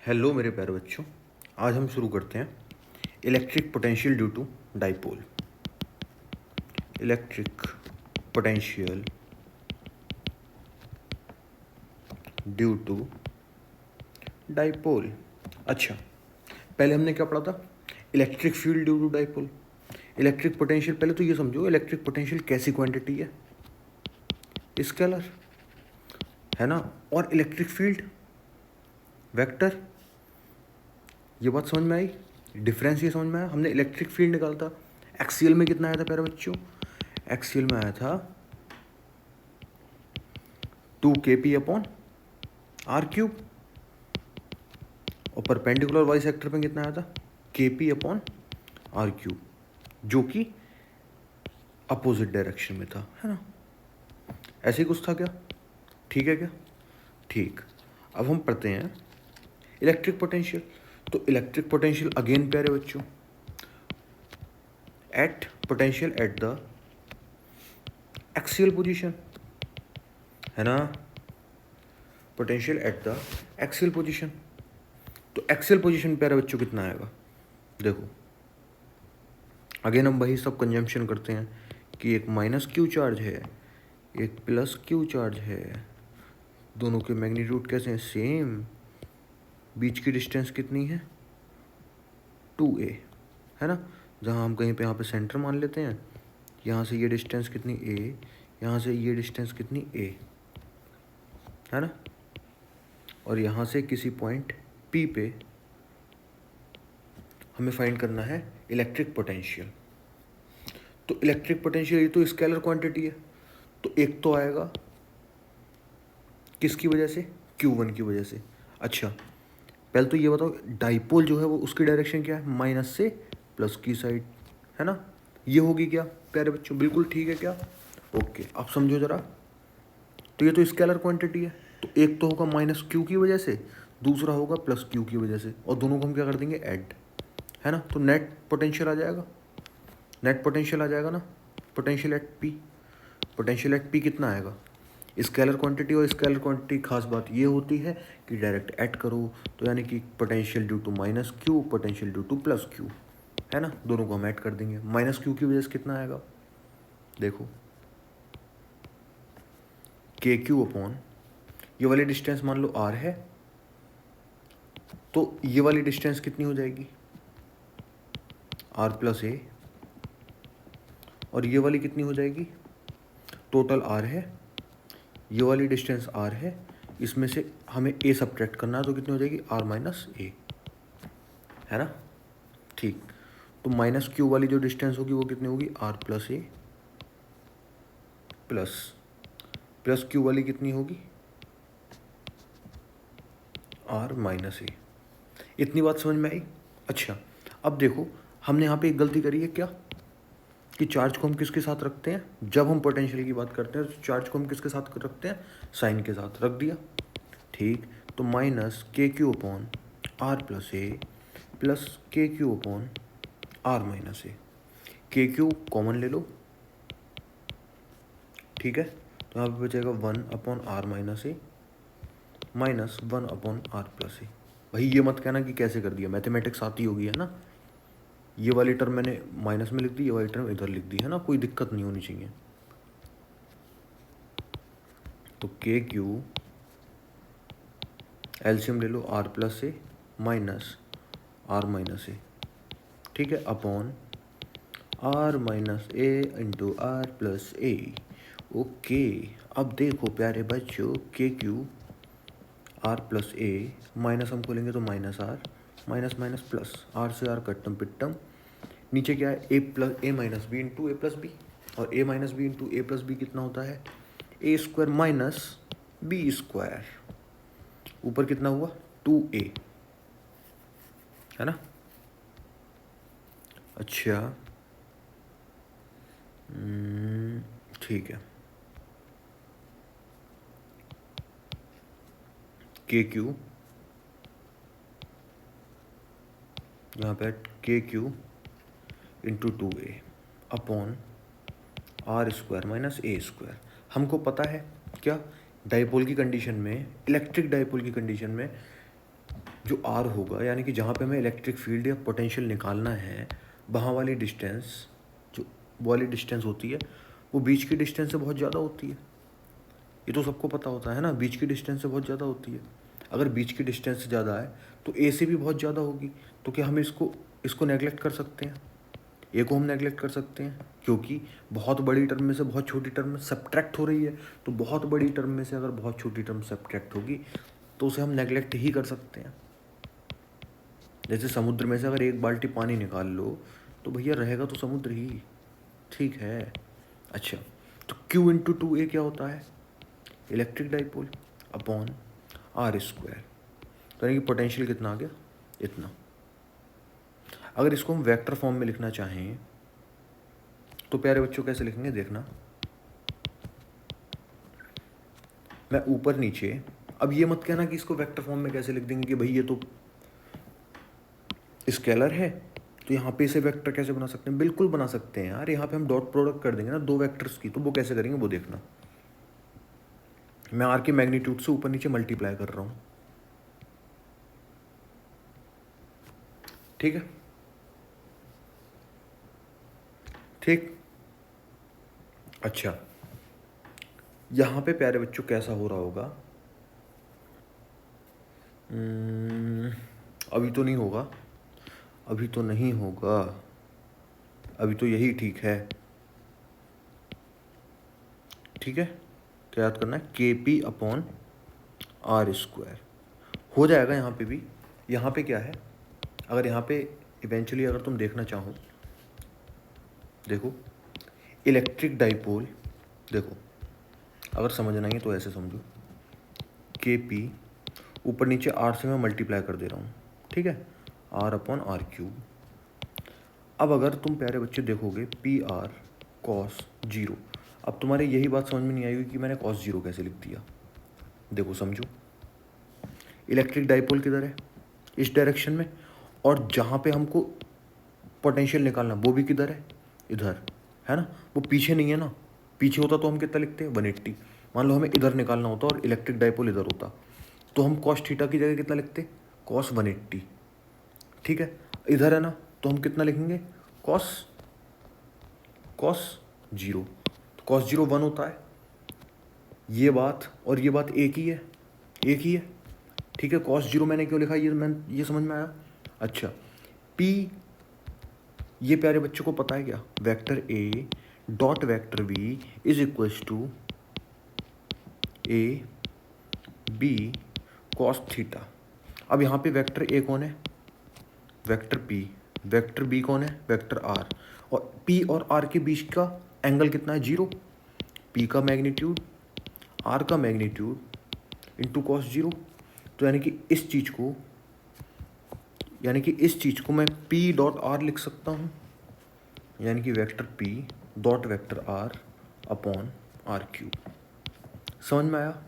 Hello मेरे प्यारे बच्चों, आज हम शुरू करते हैं electric potential due to dipole. Electric potential due to dipole. अच्छा, पहले हमने क्या पढ़ा था? Electric field due to dipole. Electric potential, पहले तो ये समझो इलेक्ट्रिक पोटेंशियल कैसी क्वांटिटी है? स्केलर है ना। और इलेक्ट्रिक फील्ड वेक्टर। ये बात समझ में आई? डिफरेंस ये समझ में आया? हमने इलेक्ट्रिक फील्ड निकाला था, एक्सीएल में कितना आया था प्यारे बच्चों? एक्सीएल में आया था 2kp/r³। और परपेंडिकुलर वाई सेक्टर पे कितना आया था? kp/r³, जो कि अपोजिट डायरेक्शन में था, है ना। ऐसे ही कुछ था क्या? ठीक है क्या? ठीक। अब हम पढ़ते हैं इलेक्ट्रिक पोटेंशियल। तो इलेक्ट्रिक पोटेंशियल अगेन प्यारे बच्चों, at potential at the axial position, है ना। Potential at the axial position. तो एक्सियल पोजीशन प्यारे बच्चों कितना आएगा? देखो, अगेन हम वही सब कंजम्पशन करते हैं कि एक माइनस क्यू चार्ज है, एक प्लस क्यू चार्ज है, दोनों के मैग्नीट्यूड कैसे हैं? सेम। बीच की डिस्टेंस कितनी है? 2a, है ना। जहाँ हम कहीं पे यहाँ पे सेंटर मान लेते हैं, यहाँ से ये डिस्टेंस कितनी? a, यहाँ से ये डिस्टेंस कितनी? a, है ना। और यहाँ से किसी पॉइंट p पे हमें फाइंड करना है इलेक्ट्रिक पोटेंशियल। तो इलेक्ट्रिक पोटेंशियल ये तो स्केलर क्वांटिटी है, तो एक तो आएगा किसकी वजह से? Q1 की वजह से। अच्छा, पहले तो ये बताओ डाइपोल जो है वो उसकी डायरेक्शन क्या है? माइनस से प्लस की साइड, है ना। ये होगी क्या प्यारे बच्चों? बिल्कुल ठीक है क्या? ओके, अब समझो जरा। तो ये तो स्केलर क्वांटिटी है, तो एक तो होगा माइनस क्यू की वजह से, दूसरा होगा प्लस क्यू की वजह से, और दोनों को हम क्या कर देंगे? ऐड, है ना। तो नेट पोटेंशियल आ जाएगा, नेट पोटेंशियल आ जाएगा ना। Potential eight P, potential at P कितना आएगा? स्केलर क्वांटिटी और स्केलर क्वांटिटी खास बात ये होती है कि डायरेक्ट ऐड करो, तो यानी कि potential due to minus Q, potential due to plus Q, है ना। दोनों को हम ऐड कर देंगे। माइनस क्यू की वजह से कितना आएगा? देखो, के क्यू अपॉन, ये वाली डिस्टेंस मान लो आर है, तो ये वाली डिस्टेंस कितनी हो जाएगी? आर प्लस ए। और ये वाली कितनी हो जाएगी? टोटल आर है, ये वाली डिस्टेंस आर है, इसमें से हमें ए सब्ट्रैक्ट करना है, तो कितनी हो जाएगी? आर माइनस ए, है ना। ठीक। तो माइनस क्यू वाली जो डिस्टेंस होगी वो कितनी होगी? R plus A, plus Q वाली कितनी होगी? R minus A. इतनी बात समझ में आई? अच्छा, अब देखो हमने यहाँ पे एक गलती करी है क्या, कि चार्ज को हम किसके साथ रखते हैं? जब हम पोटेंशियल की बात करते हैं तो चार्ज को हम किसके साथ रखते हैं? साइन के साथ रख दिया। ठीक। तो माइनस के Q upon R plus A plus K Q upon are minus A. K Q common ले लो, ठीक है। तो यहाँ पे बचेगा 1/r माइनस ए माइनस 1/r प्लस ए। भाई ये मत कहना कि कैसे कर दिया, मैथमेटिक्स आती होगी, है ना। ये वाली टर्म मैंने माइनस में लिख दी, ये वाली टर्म इधर लिख दी, है ना। कोई दिक्कत नहीं होनी चाहिए। तो के क्यू एलसीएम ले लो, r plus a minus r minus a, ठीक है, upon are minus a into r plus a. Okay, अब देखो प्यारे बच्चों, k q r plus a minus हम खोलेंगे तो minus r, minus minus plus, r से आर कट्टम पिट्टम, नीचे क्या है? A plus a minus b into a plus b, और a minus b into a plus b कितना होता है? ए स्क्वायर माइनस बी स्क्वायर। ऊपर कितना हुआ? 2a, है ना। अच्छा, ठीक है। के क्यू यहाँ पे K Q into 2a upon are square minus A square. हमको पता है क्या, डाइपोल की कंडीशन में, इलेक्ट्रिक डाइपोल की कंडीशन में जो आर होगा, यानी कि जहाँ पे हमें इलेक्ट्रिक फील्ड या पोटेंशियल निकालना है, वहाँ वाली डिस्टेंस, जो वाली डिस्टेंस होती है वो बीच की डिस्टेंस से बहुत ज़्यादा होती है। ये तो सबको पता होता है ना, बीच की डिस्टेंस से बहुत ज़्यादा होती है। अगर बीच की डिस्टेंस ज़्यादा है तो ए से भी बहुत ज़्यादा होगी। तो क्या हम इसको नेगलेक्ट कर सकते हैं? ए को हम नेगलेक्ट कर सकते हैं, क्योंकि बहुत बड़ी टर्म में से बहुत छोटी टर्म में सब्ट्रैक्ट हो रही है। तो बहुत बड़ी टर्म में से अगर बहुत छोटी टर्म सब्ट्रैक्ट होगी तो उसे हम नेगलेक्ट ही कर सकते हैं। जैसे समुद्र में से अगर एक बाल्टी पानी निकाल लो तो भैया रहेगा तो समुद्र ही, ठीक है। अच्छा, तो Q इंटू 2A क्या होता है? Electric dipole upon are square. तो यानी कि पोटेंशियल कितना आ गया? इतना। अगर इसको हम वेक्टर फॉर्म में लिखना चाहें तो प्यारे बच्चों कैसे लिखेंगे, देखना। मैं ऊपर नीचे, अब ये मत कहना कि इसको वेक्टर फॉर्म में कैसे लिख देंगे कि भाई ये तो स्केलर है तो यहाँ पे इसे वेक्टर कैसे बना सकते हैं? बिल्कुल बना सकते हैं यार। यहाँ पे हम डॉट प्रोडक्ट कर देंगे ना दो वेक्टर्स की, तो वो कैसे करेंगे वो देखना। मैं आर के मैग्नीट्यूड से ऊपर नीचे मल्टीप्लाई कर रहा हूँ, ठीक है, ठीक। अच्छा, यहाँ पे प्यारे बच्चों कैसा हो रहा होगा? अभी तो नहीं होगा, अभी तो नहीं होगा, अभी तो यही ठीक है, ठीक है। क्या याद करना है? के पी अपॉन आर स्क्वायर हो जाएगा यहाँ पे भी। यहाँ पे क्या है, अगर यहाँ पे इवेंचुअली अगर तुम देखना चाहो, देखो इलेक्ट्रिक डाइपोल, देखो अगर समझना ही है तो ऐसे समझो, के पी ऊपर नीचे आर से मैं मल्टीप्लाई कर दे रहा हूँ, ठीक है, आर अपॉन आर क्यूब। अब अगर तुम प्यारे बच्चे देखोगे पी आर कॉस जीरो, अब तुम्हारे यही बात समझ में नहीं आएगी कि मैंने कॉस जीरो कैसे लिख दिया। देखो समझो, इलेक्ट्रिक डाइपोल किधर है? इस डायरेक्शन में, और जहाँ पे हमको पोटेंशियल निकालना वो भी किधर है? इधर, है ना। वो पीछे नहीं है ना, पीछे होता तो हम कितना लिखते हैं? 180। मान लो हमें इधर निकालना होता और इलेक्ट्रिक डाइपोल इधर होता तो हम कॉस थीटा की जगह कितना लिखते? कॉस 180, ठीक है। इधर है ना तो हम कितना लिखेंगे? Cos cos zero. तो कॉस जीरो 1 होता है। ये बात और ये बात एक ही है, एक ही है, ठीक है। कॉस जीरो मैंने क्यों लिखा, ये समझ में आया? अच्छा, पी, ये प्यारे बच्चों को पता है क्या? Vector A dot vector B is equals to A B cos theta. अब यहाँ पे वेक्टर ए कौन है? Vector P. वेक्टर बी कौन है? Vector R. और पी और आर के बीच का एंगल कितना है? 0। पी का मैग्नीट्यूड आर का मैग्नीट्यूड इंटू कॉस जीरो। तो यानी कि इस चीज़ को मैं पी डॉट आर लिख सकता हूँ, यानी कि vector P dot vector R upon R cube. समझ में आया?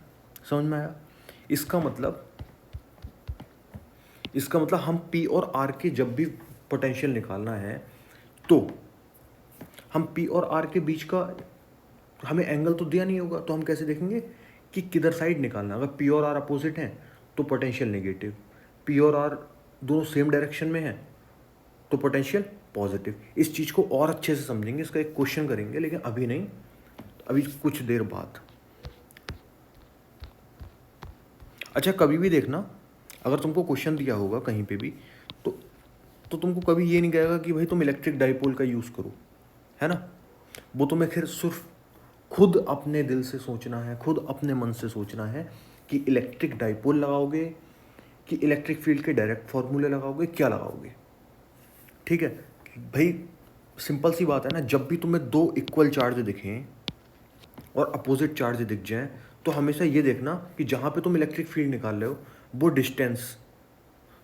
समझ में आया? इसका मतलब हम पी और आर के जब भी पोटेंशियल निकालना है तो हम पी और आर के बीच का, हमें एंगल तो दिया नहीं होगा, तो हम कैसे देखेंगे कि किधर साइड निकालना। अगर पी और आर अपोजिट हैं तो पोटेंशियल नेगेटिव, पी और आर दोनों सेम डायरेक्शन में हैं तो पोटेंशियल पॉजिटिव। इस चीज़ को और अच्छे से समझेंगे, इसका एक क्वेश्चन करेंगे, लेकिन अभी नहीं, अभी कुछ देर बाद। अच्छा, कभी भी देखना, अगर तुमको क्वेश्चन दिया होगा कहीं पे भी तो तुमको कभी ये नहीं कहेगा कि भाई तुम इलेक्ट्रिक डाइपोल का यूज़ करो, है ना। वो तुम्हें फिर सिर्फ खुद अपने दिल से सोचना है, खुद अपने मन से सोचना है कि इलेक्ट्रिक डाइपोल लगाओगे कि इलेक्ट्रिक फील्ड के डायरेक्ट फॉर्मूले लगाओगे, क्या लगाओगे, ठीक है। भाई सिंपल सी बात है ना, जब भी तुम्हें दो इक्वल चार्ज दिखें और अपोजिट चार्ज दिख जाएं तो हमेशा ये देखना कि जहाँ पे तुम इलेक्ट्रिक फील्ड निकाल रहे हो वो डिस्टेंस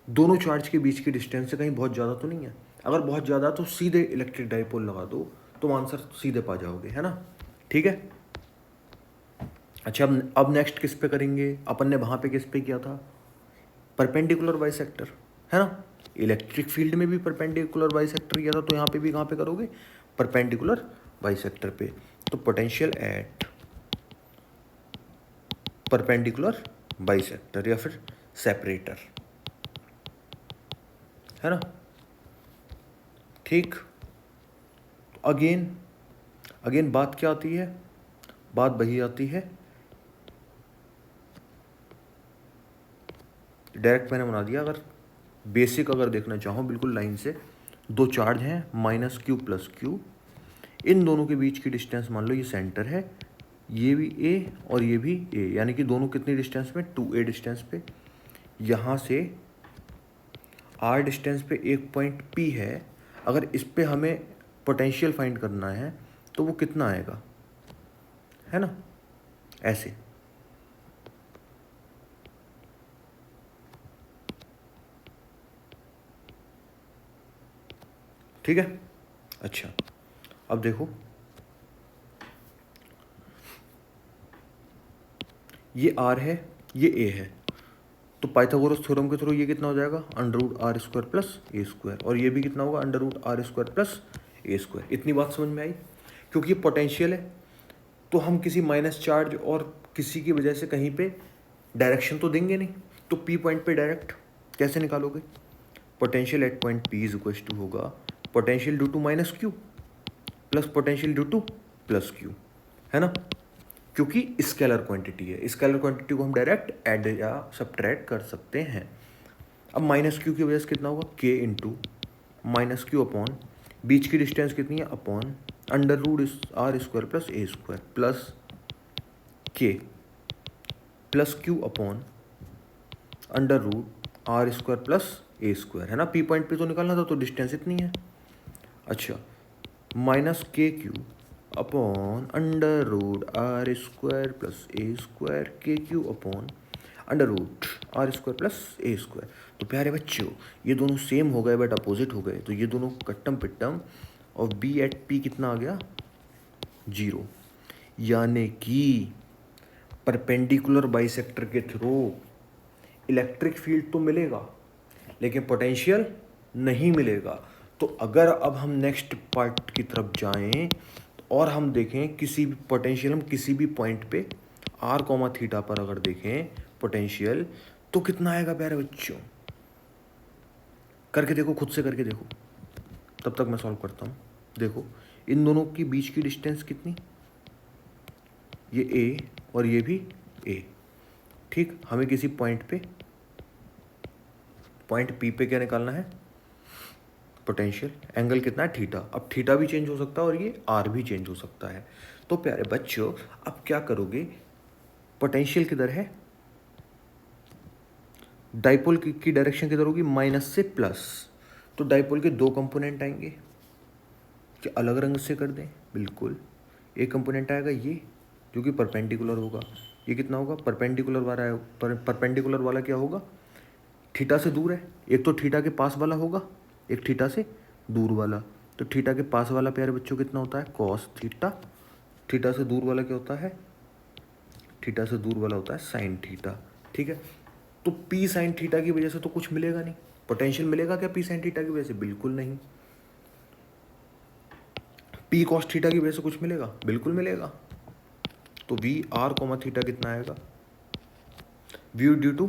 दोनों चार्ज के बीच की डिस्टेंस से कहीं बहुत ज़्यादा तो नहीं है। अगर बहुत ज़्यादा तो सीधे इलेक्ट्रिक डाइपोल लगा दो, तो आंसर सीधे पा जाओगे, है ना, ठीक है। अच्छा, अब नेक्स्ट किस पे करेंगे? अपन ने वहाँ पे किस पे किया था? परपेंडिकुलर बाइसेक्टर, है ना। इलेक्ट्रिक फील्ड में भी परपेंडिकुलर बाइसेक्टर किया था, तो यहाँ पे भी कहाँ पे करोगे? परपेंडिकुलर बाइसेक्टर पे। तो पोटेंशियल एट परपेंडिकुलर बाइसेक्टर या फिर सेपरेटर, है ना। ठीक, अगेन बात क्या आती है, बात वही आती है, डायरेक्ट मैंने बना दिया। अगर बेसिक अगर देखना चाहो बिल्कुल लाइन से, दो चार्ज हैं माइनस क्यू प्लस क्यू, इन दोनों के बीच की डिस्टेंस मान लो ये सेंटर है, ये भी ए और ये भी ए, यानी कि दोनों कितनी डिस्टेंस पे, 2a डिस्टेंस पे। यहाँ से r डिस्टेंस पे एक पॉइंट P है, अगर इस पे हमें पोटेंशियल फाइंड करना है तो वो कितना आएगा, है ना, ऐसे। ठीक है। अच्छा, अब देखो ये r है, ये a है, तो पाइथागोरस थ्योरम के थ्रू ये कितना हो जाएगा, under root are square plus A square, और ये भी कितना होगा, under root are square plus A square. इतनी बात समझ में आई। क्योंकि ये पोटेंशियल है तो हम किसी माइनस चार्ज और किसी की वजह से कहीं पे डायरेक्शन तो देंगे नहीं, तो पी पॉइंट पे डायरेक्ट कैसे निकालोगे, potential at point p is equal to होगा potential due to minus q plus potential due to plus Q, है ना। क्योंकि स्केलर क्वांटिटी है, स्केलर क्वांटिटी को हम डायरेक्ट ऐड या सब्ट्रैक्ट कर सकते हैं। अब माइनस क्यू की वजह से कितना होगा, k into minus q upon बीच की डिस्टेंस कितनी है, upon under root are square plus A square plus k plus q upon under root are square plus A square, है ना। पी पॉइंट पे तो निकालना था, तो डिस्टेंस इतनी है। अच्छा, माइनस के Q upon under root are square plus A square, k Q upon under root are square plus A square. तो प्यारे बच्चों ये दोनों सेम हो गए बट अपोजिट हो गए, तो ये दोनों कट्टम पिट्टम, और बी एट पी कितना आ गया, 0। यानी कि परपेंडिकुलर बाइसेक्टर के थ्रू इलेक्ट्रिक फील्ड तो मिलेगा लेकिन पोटेंशियल नहीं मिलेगा। तो अगर अब हम नेक्स्ट पार्ट की तरफ जाएं और हम देखें किसी भी पोटेंशियल, हम किसी भी पॉइंट पे आर कॉमा थीटा पर अगर देखें पोटेंशियल, तो कितना आएगा प्यारे बच्चों, करके देखो, खुद से करके देखो, तब तक मैं सॉल्व करता हूँ। देखो इन दोनों के बीच की डिस्टेंस कितनी, ये ए और ये भी ए। ठीक, हमें किसी पॉइंट पे, पॉइंट पी पे क्या निकालना है, पोटेंशियल। एंगल कितना है, थीटा। अब थीटा भी चेंज हो सकता है और ये आर भी चेंज हो सकता है। तो प्यारे बच्चों अब क्या करोगे, पोटेंशियल किधर है, डाइपोल की डायरेक्शन किधर होगी, माइनस से प्लस। तो डाइपोल के दो कंपोनेंट आएंगे, कि अलग रंग से कर दें, बिल्कुल। एक कंपोनेंट आएगा ये जो कि परपेंडिकुलर होगा, ये कितना होगा, परपेंडिकुलर वाला है, परपेंडिकुलर वाला क्या होगा, थीटा से दूर है। एक तो थीटा के पास वाला होगा, एक थीटा से दूर वाला। तो थीटा के पास वाला प्यारे बच्चों कितना होता है, कॉस थीटा। थीटा से दूर वाला क्या होता है, थीटा से दूर वाला होता है साइन थीटा। ठीक है, तो पी साइन थीटा की वजह से तो कुछ मिलेगा नहीं, पोटेंशियल मिलेगा क्या पी साइन थीटा की वजह से, बिल्कुल नहीं। पी कॉस थीटा की वजह से कुछ मिलेगा, बिल्कुल मिलेगा। तो वी आर कॉमा थीटा कितना आएगा, V due to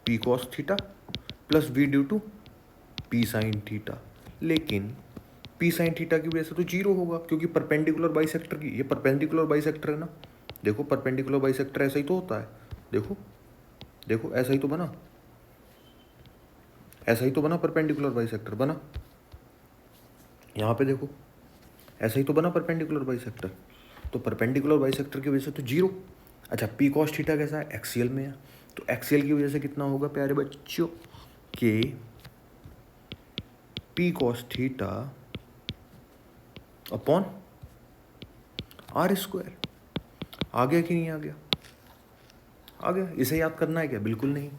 P cos theta plus V due to P sine theta. लेकिन पी साइन थीटा की वजह से तो 0 होगा, क्योंकि परपेंडिकुलर बाइसेक्टर की, ये परपेंडिकुलर बाइसेक्टर है ना। देखो परपेंडिकुलर बाइसेक्टर ऐसा ही तो होता है, देखो देखो ऐसा ही तो बना, ऐसा ही तो बना, परपेंडिकुलर बाइसेक्टर बना। यहाँ पे देखो ऐसा ही तो बना परपेंडिकुलर बाइसेक्टर, तो परपेंडिकुलर बाइसेक्टर की वजह से तो 0। अच्छा, पी कॉस थीटा कैसा है, एक्सियल में है, तो एक्सियल की वजह से कितना होगा प्यारे बच्चों, k p cos theta upon are square. आ गया कि नहीं आ गया, आ गया। इसे याद करना है क्या, बिल्कुल नहीं।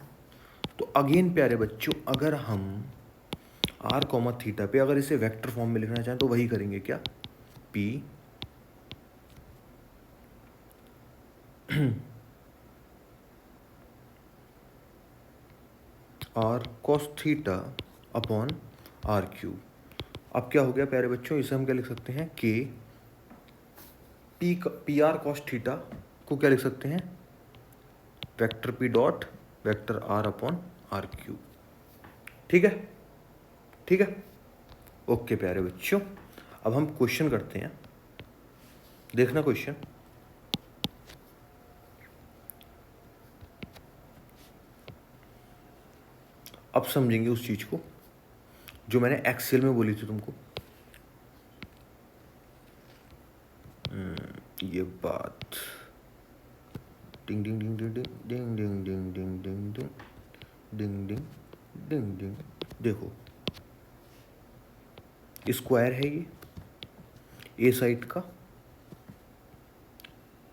तो अगेन प्यारे बच्चों अगर हम आर कॉमा थीटा पे अगर इसे वेक्टर फॉर्म में लिखना चाहें तो वही करेंगे, क्या, P R cos theta upon R cube. अब क्या हो गया प्यारे बच्चों, इसे हम क्या लिख सकते हैं, के पी आर कॉस थीटा को क्या लिख सकते हैं, vector P dot vector R upon R cube. ठीक है, ठीक है, ओके प्यारे बच्चों, अब हम क्वेश्चन करते हैं। देखना क्वेश्चन, अब समझेंगे उस चीज को जो मैंने एक्सेल में बोली थी तुमको। ये बात, डिंग डिंग डिंग डिंग डिंग डिंग डिंग डिंग डिंग डिंग डिंग डिंग डिंग डिंग। देखो स्क्वायर है ये ए साइड का,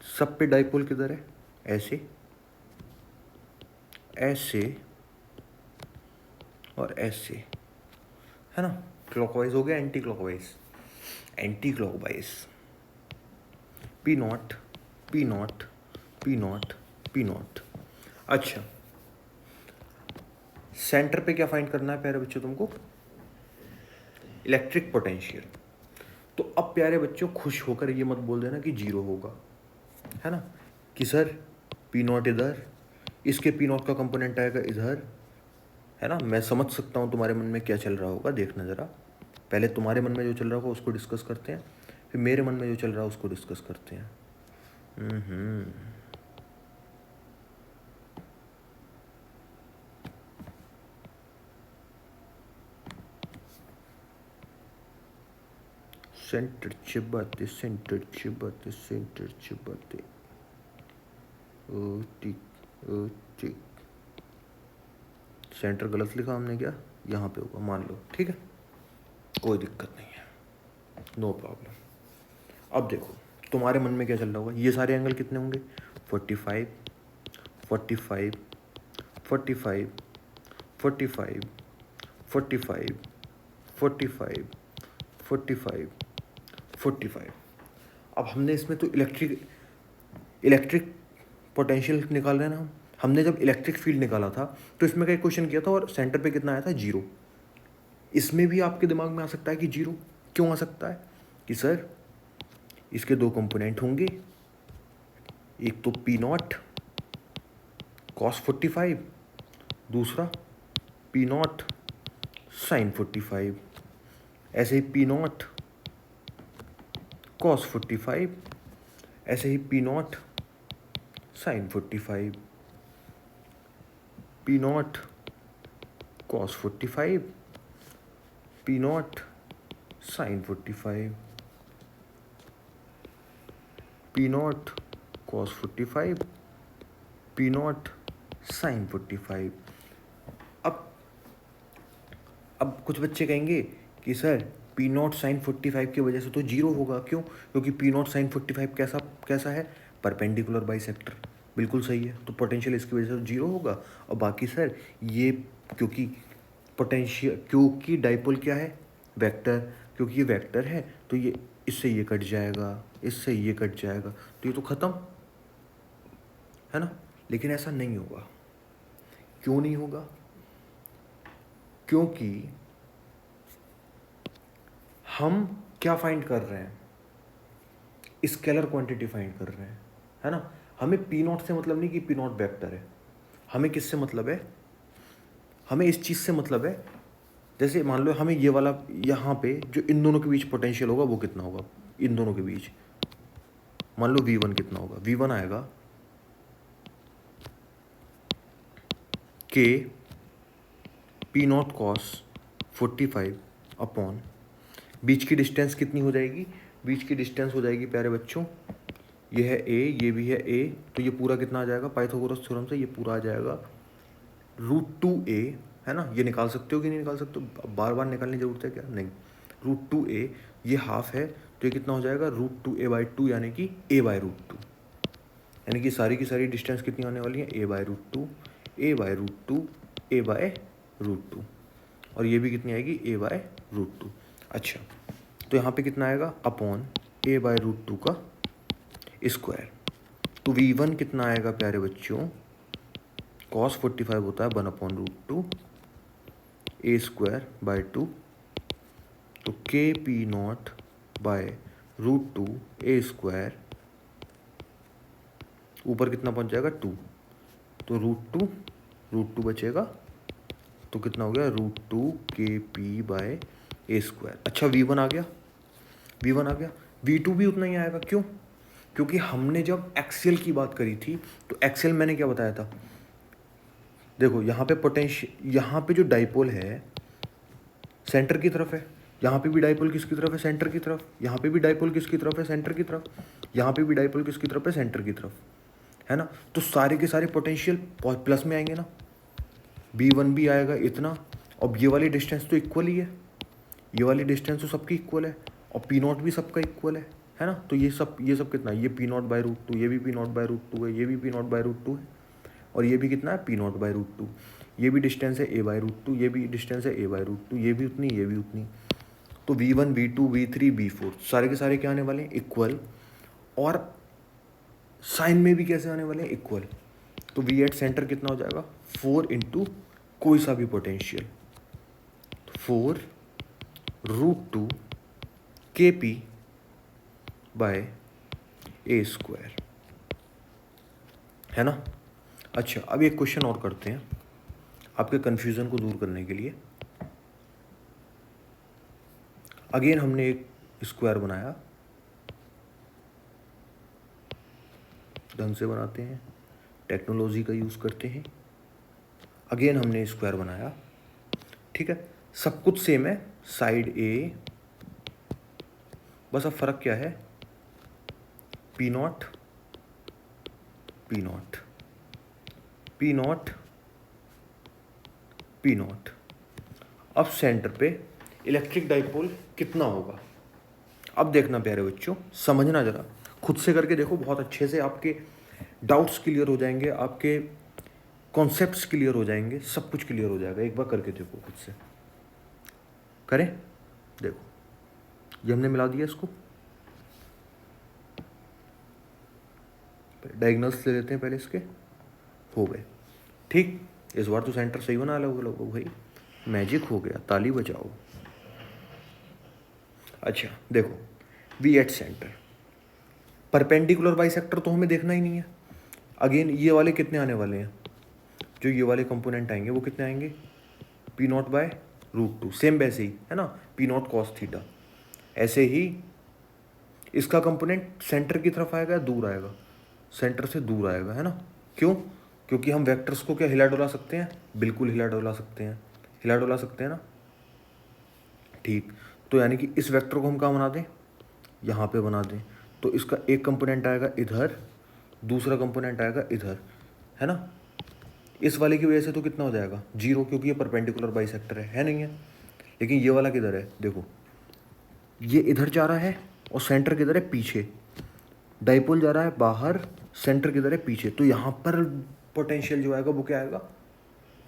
सब पे डाइपोल किधर है, ऐसे ऐसे और ऐसे, है ना। क्लॉकवाइज हो गया, anti clockwise, anti clockwise, P not P not P not P not. अच्छा, सेंटर पे क्या फाइंड करना है प्यारे बच्चों तुमको, इलेक्ट्रिक पोटेंशियल। तो अब प्यारे बच्चों खुश होकर ये मत बोल देना कि जीरो होगा, है ना, कि सर पी नॉट इधर, इसके पी नॉट का कंपोनेंट आएगा इधर, है ना। मैं समझ सकता हूँ तुम्हारे मन में क्या चल रहा होगा, देखना ज़रा। पहले तुम्हारे मन में जो चल रहा होगा उसको डिस्कस करते हैं, फिर मेरे मन में जो चल रहा है उसको डिस्कस करते हैं। सेंटर चिबाते, सेंटर चिबाते, सेंटर चिबाते, ओ ठीक, ओ ठीक। सेंटर गलत लिखा हमने क्या, यहाँ पे होगा मान लो, ठीक है, कोई दिक्कत नहीं है, नो प्रॉब्लम। अब देखो तुम्हारे मन में क्या चल रहा होगा, ये सारे एंगल कितने होंगे, 45 45 45 45 45 45 45 45। अब हमने इसमें तो इलेक्ट्रिक पोटेंशियल निकाल रहे हैं ना हमने जब इलेक्ट्रिक फील्ड निकाला था तो इसमें का एक क्वेश्चन किया था और सेंटर पे कितना आया था, जीरो। इसमें भी आपके दिमाग में आ सकता है कि जीरो, क्यों आ सकता है, कि सर इसके दो कंपोनेंट होंगे, एक तो पी नॉट कॉस 45, दूसरा पी नॉट साइन 45। ऐसे ही पी नॉट कॉस 45, ऐसे ही p naught sine 45, p naught cos 45, p naught sine 45, p naught cos 45, p naught sine 45। अब कुछ बच्चे कहेंगे कि सर पी नॉट साइन 45 की वजह से तो जीरो होगा, क्यों, क्योंकि पी नॉट साइन 45 कैसा कैसा है, परपेंडिकुलर बाइसेक्टर, बिल्कुल सही है, तो पोटेंशियल इसकी वजह से तो जीरो होगा। और बाकी सर ये क्योंकि पोटेंशियल, क्योंकि डाइपोल क्या है, वेक्टर, क्योंकि ये वेक्टर है तो ये इससे ये कट जाएगा, इससे ये कट जाएगा, तो ये तो ख़त्म, है ना। लेकिन ऐसा नहीं होगा, क्यों नहीं होगा, क्योंकि हम क्या फाइंड कर रहे हैं, स्केलर क्वांटिटी फाइंड कर रहे हैं, है ना। हमें पी नॉट से मतलब नहीं कि पी नॉट वेक्टर है, हमें किससे मतलब है, हमें इस चीज़ से मतलब है, जैसे मान लो हमें ये वाला यहाँ पे जो इन दोनों के बीच पोटेंशियल होगा वो कितना होगा, इन दोनों के बीच मान लो V1 कितना होगा, V1 आएगा के पी नॉट कॉस 45 अपॉन, बीच की डिस्टेंस कितनी हो जाएगी, बीच की डिस्टेंस हो जाएगी प्यारे बच्चों, ये है A, ये भी है A, तो ये पूरा कितना आ जाएगा, पाइथागोरस थ्योरम से ये पूरा आ जाएगा √2a, है ना। ये निकाल सकते हो कि नहीं निकाल सकते हो, बार बार निकालने की जरूरत है क्या, नहीं, √2a, ये हाफ है तो ये कितना हो जाएगा, √2a/2, यानी कि a/√2, यानी कि सारी की सारी डिस्टेंस कितनी आने वाली है, a/√2 a/√2 a/√2, और ये भी कितनी आएगी, a/√2। अच्छा, तो यहाँ पे कितना आएगा, अपॉन a/√2 का स्क्वायर, तो V1 कितना आएगा प्यारे बच्चों, cos 45 होता है 1/√2 a²/2, तो के पी नॉट √2 a², ऊपर कितना पहुंच जाएगा 2, तो √2 बचेगा तो कितना हो गया √2 kp/a²। अच्छा V1 आ गया, V1 आ गया। V2 भी उतना ही आएगा, क्यों? क्योंकि हमने जब एक्सेल की बात करी थी तो एक्सेल मैंने क्या बताया था, देखो यहाँ पे पोटेंशियल, यहाँ पे जो डाइपोल है सेंटर की तरफ है, यहाँ पे भी डाइपोल किसकी तरफ है, सेंटर की तरफ, यहाँ पे भी डाइपोल किसकी तरफ है, सेंटर की तरफ, यहाँ पे भी डाइपोल किसकी तरफ है, सेंटर की तरफ, है ना। तो सारे के सारे पोटेंशियल प्लस में आएंगे ना, B1 भी आएगा इतना, और ये वाली डिस्टेंस तो इक्वल ही है, ये वाली डिस्टेंस तो सबकी इक्वल है, और P0 भी सबका इक्वल है ना। तो ये सब कितना है, ये P0/√2, ये भी P0/√2 है, ये भी P0/√2 है, और ये भी कितना है P0/√2, ये भी डिस्टेंस है A/√2, ये भी डिस्टेंस है A/√2, ये भी उतनी, ये भी उतनी। तो V1 V2 V3 V4 सारे के सारे क्या आने वाले हैं, इक्वल, और साइन में भी कैसे आने वाले हैं, इक्वल। तो V8 सेंटर कितना हो जाएगा, 4 इंटू कोई सा भी पोटेंशियल, 4√2 kp/a², है ना। अच्छा, अब एक क्वेश्चन और करते हैं आपके कन्फ्यूज़न को दूर करने के लिए। अगेन हमने एक स्क्वायर बनाया, ढंग से बनाते हैं, टेक्नोलॉजी का यूज़ करते हैं। अगेन हमने स्क्वायर बनाया, ठीक है, सब कुछ सेम है, साइड ए, बस अब फ़र्क क्या है, P0 P0 P0 P0। अब सेंटर पे इलेक्ट्रिक डाइपोल कितना होगा। अब देखना प्यारे बच्चों, समझना जरा, खुद से करके देखो, बहुत अच्छे से आपके डाउट्स क्लियर हो जाएंगे, आपके कॉन्सेप्ट्स क्लियर हो जाएंगे, सब कुछ क्लियर हो जाएगा। एक बार करके देखो खुद से, करें, देखो ये हमने मिला दिया, इसको डायगोनल्स ले लेते हैं पहले इसके, हो गए, ठीक। इस बार तो सेंटर सही बना लोगे भाई, मैजिक हो गया, ताली बजाओ। अच्छा देखो, V8 सेंटर, परपेंडिकुलर बाइसेक्टर तो हमें देखना ही नहीं है। अगेन ये वाले कितने आने वाले हैं, जो ये वाले कंपोनेंट आएंगे वो कितने आएंगे, P0/√2, सेम वैसे ही है ना, P0 cos थीटा। ऐसे ही इसका कंपोनेंट सेंटर की तरफ आएगा, दूर आएगा, सेंटर से दूर आएगा, है ना। क्यों? क्योंकि हम वेक्टर्स को क्या हिला डुला सकते हैं, बिल्कुल हिला डुला सकते हैं, हिला डुला सकते हैं ना, ठीक। तो यानी कि इस वेक्टर को हम कहाँ बना दें, यहाँ पे बना दें। तो इसका एक कंपोनेंट आएगा इधर, दूसरा कंपोनेंट आएगा इधर, है ना। इस वाले की वजह से तो कितना हो जाएगा, 0, क्योंकि ये परपेंडिकुलर बाइसेक्टर है नहीं है। लेकिन ये वाला किधर है, देखो ये इधर जा रहा है और सेंटर किधर है, पीछे। डाइपोल जा रहा है बाहर, सेंटर किधर है, पीछे। तो यहाँ पर पोटेंशियल जो आएगा वो क्या आएगा,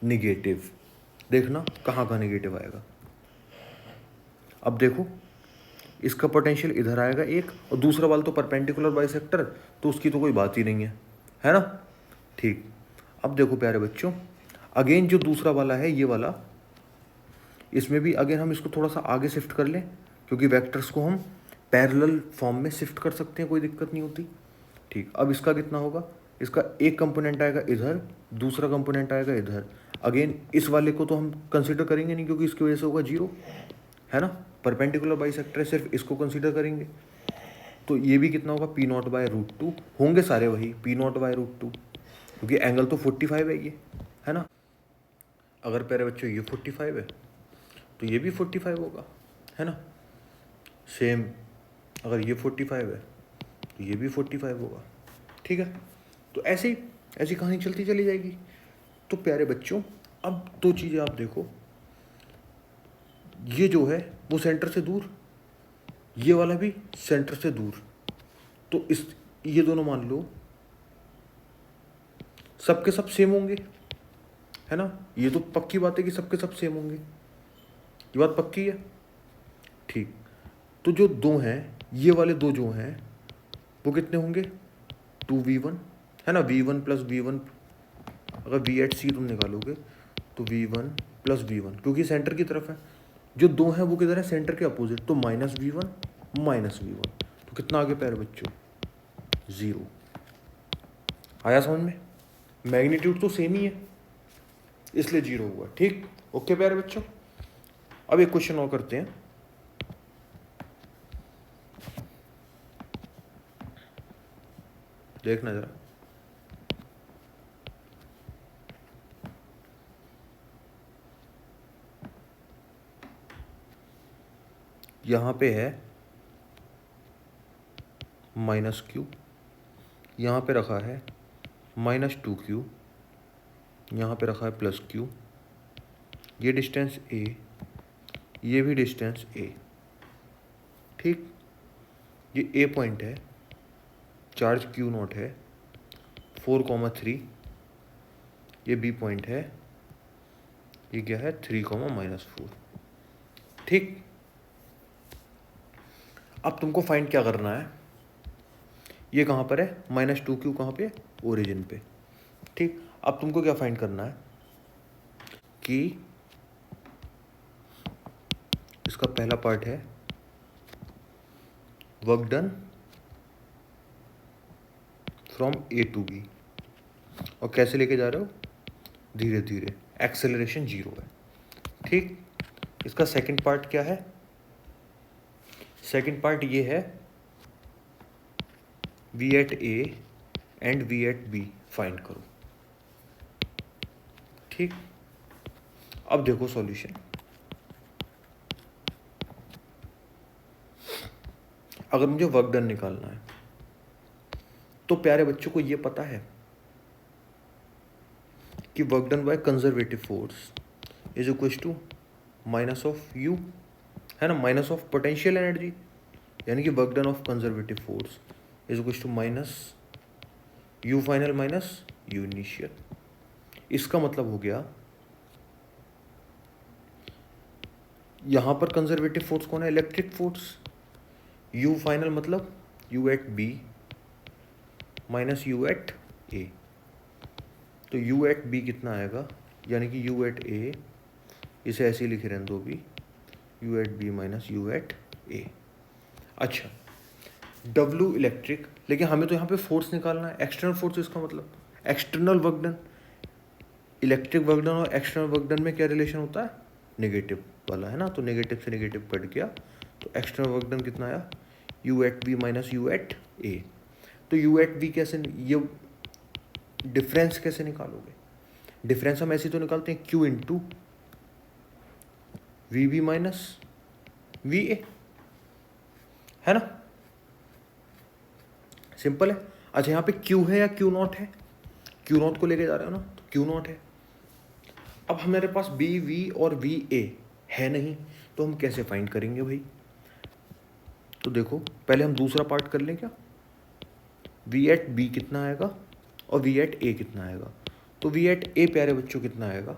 निगेटिव। देखना कहाँ का निगेटिव आएगा। अब देखो इसका पोटेंशियल इधर आएगा एक, और दूसरा वाला तो परपेंडिकुलर बाइसेक्टर, तो उसकी तो कोई बात ही नहीं है ना, ठीक। अब देखो प्यारे बच्चों, अगेन जो दूसरा वाला है ये वाला, इसमें भी अगेन हम इसको थोड़ा सा आगे शिफ्ट कर लें, क्योंकि वेक्टर्स को हम पैरेलल फॉर्म में शिफ्ट कर सकते हैं, कोई दिक्कत नहीं होती, ठीक। अब इसका कितना होगा, इसका एक कंपोनेंट आएगा इधर, दूसरा कंपोनेंट आएगा इधर। अगेन इस वाले को तो हम कंसिडर करेंगे नहीं, क्योंकि इसकी वजह से होगा 0, है ना, परपेंडिकुलर बाइसेक्टर है, सिर्फ इसको कंसिडर करेंगे। तो ये भी कितना होगा, P0/√2, होंगे सारे वही P0/√2, क्योंकि एंगल तो 45 है ये, है ना। अगर प्यारे बच्चों ये 45 है तो ये भी 45 होगा, है ना, सेम। अगर ये 45 है तो ये भी 45 होगा, ठीक है। तो ऐसे ही ऐसी कहानी चलती चली जाएगी। तो प्यारे बच्चों, अब दो चीज़ें आप देखो, ये जो है वो सेंटर से दूर, ये वाला भी सेंटर से दूर। तो इस ये दोनों मान लो सबके सब सेम होंगे, है ना। ये तो पक्की बात है कि सबके सब सेम होंगे, ये बात पक्की है, ठीक। तो जो दो हैं, ये वाले दो जो हैं वो कितने होंगे, 2v1, है ना, v1 + v1। अगर V8C तुम निकालोगे तो v1 + v1, क्योंकि सेंटर की तरफ है। जो दो हैं वो किधर है, सेंटर के अपोजिट, तो -v1 -v1, तो कितना आगे प्यारे बच्चों, 0। आया समझ में, मैग्नीट्यूड तो सेम ही है, इसलिए 0 हुआ। ठीक, ओके प्यारे बच्चों। अब एक क्वेश्चन और करते हैं। देखना जरा, यहाँ पे है -q, यहाँ पे रखा है -2q, यहाँ पे रखा है +q, ये डिस्टेंस a, ये भी डिस्टेंस a। ठीक, ये a पॉइंट है, चार्ज q0 है 4,3, ये b पॉइंट है, ये क्या है 3,-4। ठीक, अब तुमको फाइंड क्या करना है, ये कहाँ पर है -2q, कहाँ पे, ओरिजिन पे। ठीक, अब तुमको क्या फाइंड करना है कि इसका पहला पार्ट है work done from A to B, और कैसे लेके जा रहे हो, धीरे धीरे, एक्सेलरेशन 0 है। ठीक, इसका सेकंड पार्ट क्या है, सेकंड पार्ट ये है V at A and V at B find करो। ठीक, अब देखो सॉल्यूशन। अगर मुझे वर्क डन निकालना है तो प्यारे बच्चों को ये पता है कि work done by conservative force is equal to minus of U, है ना, माइनस ऑफ पोटेंशियल एनर्जी, यानी कि work done of conservative force is equal to minus U final minus U initial. इसका मतलब हो गया यहां पर कंजर्वेटिव फोर्स कौन है, इलेक्ट्रिक फोर्स, यू फाइनल मतलब u at b minus u at a. तो यू एट बी कितना आएगा, यानी कि यू एट ए, इसे ऐसे ही लिखे रहने दो भी, u at b minus u at a. अच्छा, डब्ल्यू इलेक्ट्रिक, लेकिन हमें तो यहाँ पे फोर्स निकालना है, एक्सटर्नल फोर्स, इसका मतलब external work done. Electric work done और एक्सटर्नल वर्क डन में क्या रिलेशन होता है, नेगेटिव वाला, है ना, तो नेगेटिव से नेगेटिव कट गया, तो एक्सटर्नल वर्क डन कितना आया, u at b minus u at a. तो यू एट बी कैसे, ये डिफरेंस कैसे निकालोगे, डिफरेंस हम ऐसे तो निकालते हैं Q into V B minus V A, है ना, सिंपल है। अच्छा, यहाँ पे क्यू है या क्यू नॉट है, क्यू नॉट को लेके जा रहे हो ना, तो क्यू नॉट है। अब हमारे पास बी वी और वी ए है नहीं, तो हम कैसे फाइंड करेंगे भाई, तो देखो पहले हम दूसरा पार्ट कर लें क्या, वी एट बी कितना आएगा और वी एट ए कितना आएगा। तो वी एट ए प्यारे बच्चों कितना आएगा,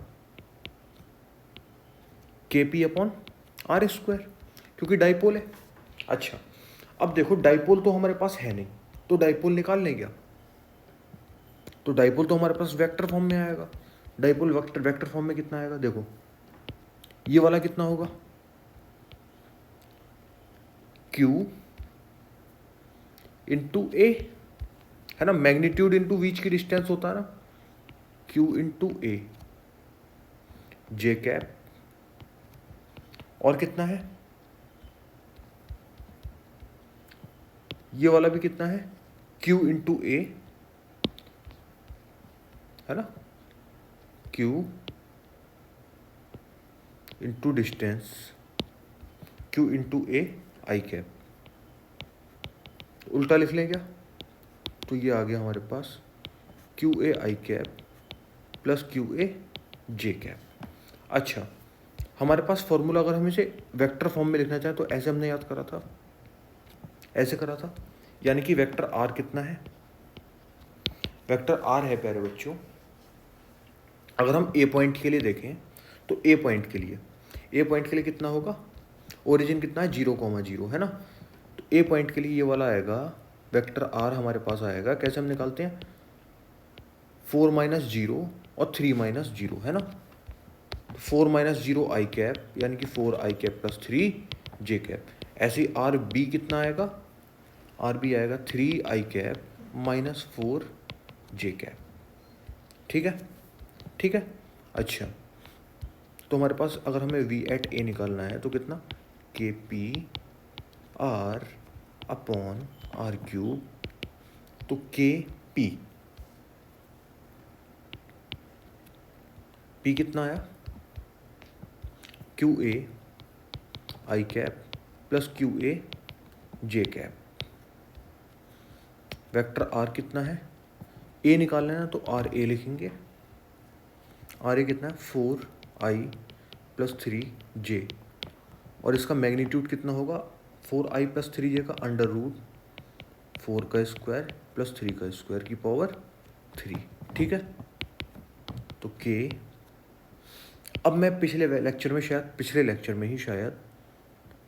के पी अपॉन आर स्क्वायर, क्योंकि डाइपोल है। अच्छा, अब देखो डाइपोल तो हमारे पास है नहीं, तो डाइपोल निकाल लें क्या, तो डाइपोल तो हमारे पास वेक्टर फॉर्म में आएगा, डाइपोल वेक्टर फॉर्म में कितना आएगा, देखो ये वाला कितना होगा, Q इंटू ए, है ना, मैग्नीट्यूड इंटू बीच की डिस्टेंस होता है ना, Q इंटू ए जे कैप, और कितना है, ये वाला भी कितना है, Q इंटू ए, है ना, Q into distance, Q into a I cap, उल्टा लिख लें क्या, तो ये आ गया हमारे पास q A I cap plus Q A J cap. अच्छा, हमारे पास फॉर्मूला अगर हम इसे वेक्टर फॉर्म में लिखना चाहें तो ऐसे हमने याद करा था, ऐसे करा था, यानी कि वेक्टर आर कितना है, वेक्टर आर है प्यारे बच्चों, अगर हम ए पॉइंट के लिए देखें तो ए पॉइंट के लिए कितना होगा, ओरिजिन कितना है 0,0, है ना, तो ए पॉइंट के लिए ये वाला आएगा, वेक्टर आर हमारे पास आएगा, कैसे हम निकालते हैं, 4 माइनस 0 और 3 माइनस 0, है ना, 4 माइनस 0 आई कैप, यानी कि 4 आई कैप प्लस 3 जे कैप। ऐसे ही आर बी कितना आएगा, आर बी आएगा 3 आई कैप माइनस 4 जे कैप। ठीक है, ठीक है। अच्छा, तो हमारे पास अगर हमें वी एट ए निकालना है तो कितना, K P R upon R cube, तो के पी पी कितना आया, Q A I cap plus Q A J cap, vector R कितना है, ए निकालना है ना तो आर ए लिखेंगे, आर ए कितना है 4i प्लस 3j, और इसका मैग्नीट्यूड कितना होगा 4i प्लस 3j का अंडर रूट 4 का स्क्वायर प्लस 3 का स्क्वायर की पावर 3, ठीक है। तो के, अब मैं पिछले लेक्चर में ही शायद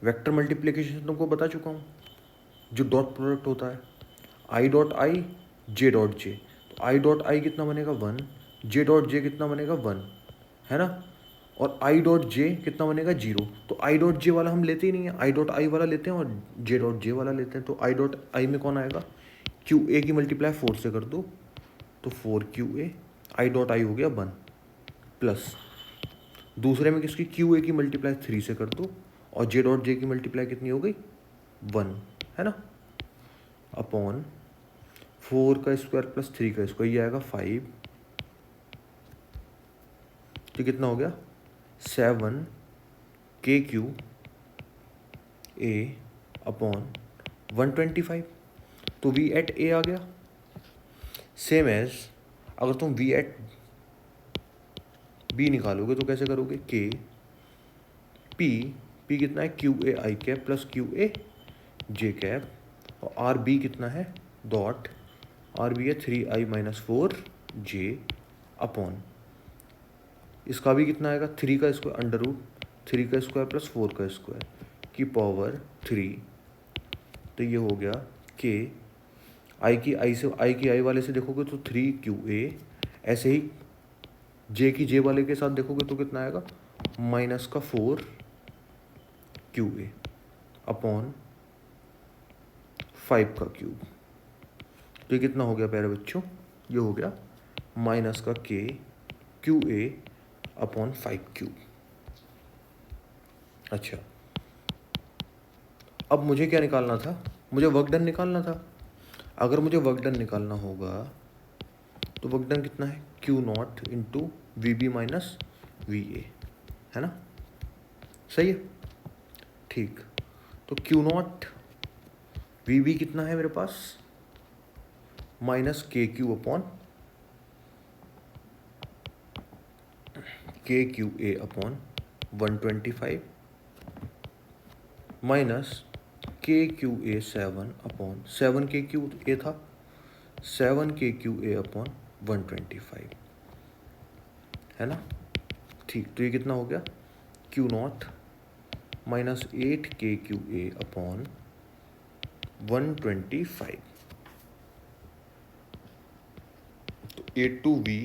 वेक्टर मल्टीप्लिकेशन तुमको बता चुका हूँ, जो डॉट प्रोडक्ट होता है I dot I J dot J, तो आई डॉट आई कितना बनेगा 1, जे डॉट जे कितना बनेगा 1, है ना, और आई डॉट जे कितना बनेगा 0, तो आई डॉट जे वाला हम लेते ही नहीं है, आई डॉट आई वाला लेते हैं और जे डॉट जे वाला लेते हैं, तो आई डॉट आई में कौन आएगा, क्यू ए की मल्टीप्लाई 4 से कर दो तो 4 Q A, I dot I हो गया 1, प्लस दूसरे में किसकी क्यू ए की मल्टीप्लाई 3 से कर दो और जे डॉट जे की मल्टीप्लाई कितनी हो गई 1, है ना, अपॉन 4 का स्क्वायर प्लस 3 का स्क्वायर, ये आएगा 5, तो कितना हो गया 7 के क्यू ए अपॉन 125, तो वी एट ए आ गया। सेम एज अगर तुम वी एट बी निकालोगे तो कैसे करोगे, के पी कितना है Q A I cap plus Q A J cap, और आर बी कितना है डॉट, आर बी है 3i माइनस 4j अपॉन, इसका भी कितना आएगा 3 का स्क्वायर अंडर रूट 3 का स्क्वायर प्लस 4 का स्क्वायर की पावर 3, तो ये हो गया के आई की आई वाले से देखोगे तो 3qa, ऐसे ही जे की जे वाले के साथ देखोगे तो कितना आएगा माइनस का 4qa अपॉन 5 का क्यूब, तो ये कितना हो गया प्यारे बच्चों, ये हो गया माइनस का के क्यू ए अपॉन 5 क्यूब। अच्छा, अब मुझे क्या निकालना था, मुझे वर्क डन निकालना था। अगर मुझे वर्क डन निकालना होगा तो वर्क डन कितना है Q naught into V B minus V A, है ना, सही है, ठीक। तो क्यू नॉट वी बी कितना है मेरे पास माइनस के क्यू अपॉन के क्यू ए अपॉन 125 माइनस के क्यू ए 7 अपॉन 7 के क्यू ए था 7 के क्यू ए अपॉन 125, है ना, ठीक। तो ये कितना हो गया क्यू नॉट माइनस 8 के क्यू ए अपॉन 125, तो ए टू वी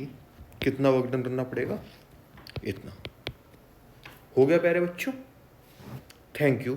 कितना वर्क डन करना पड़ेगा, इतना हो गया प्यारे बच्चों, थैंक यू।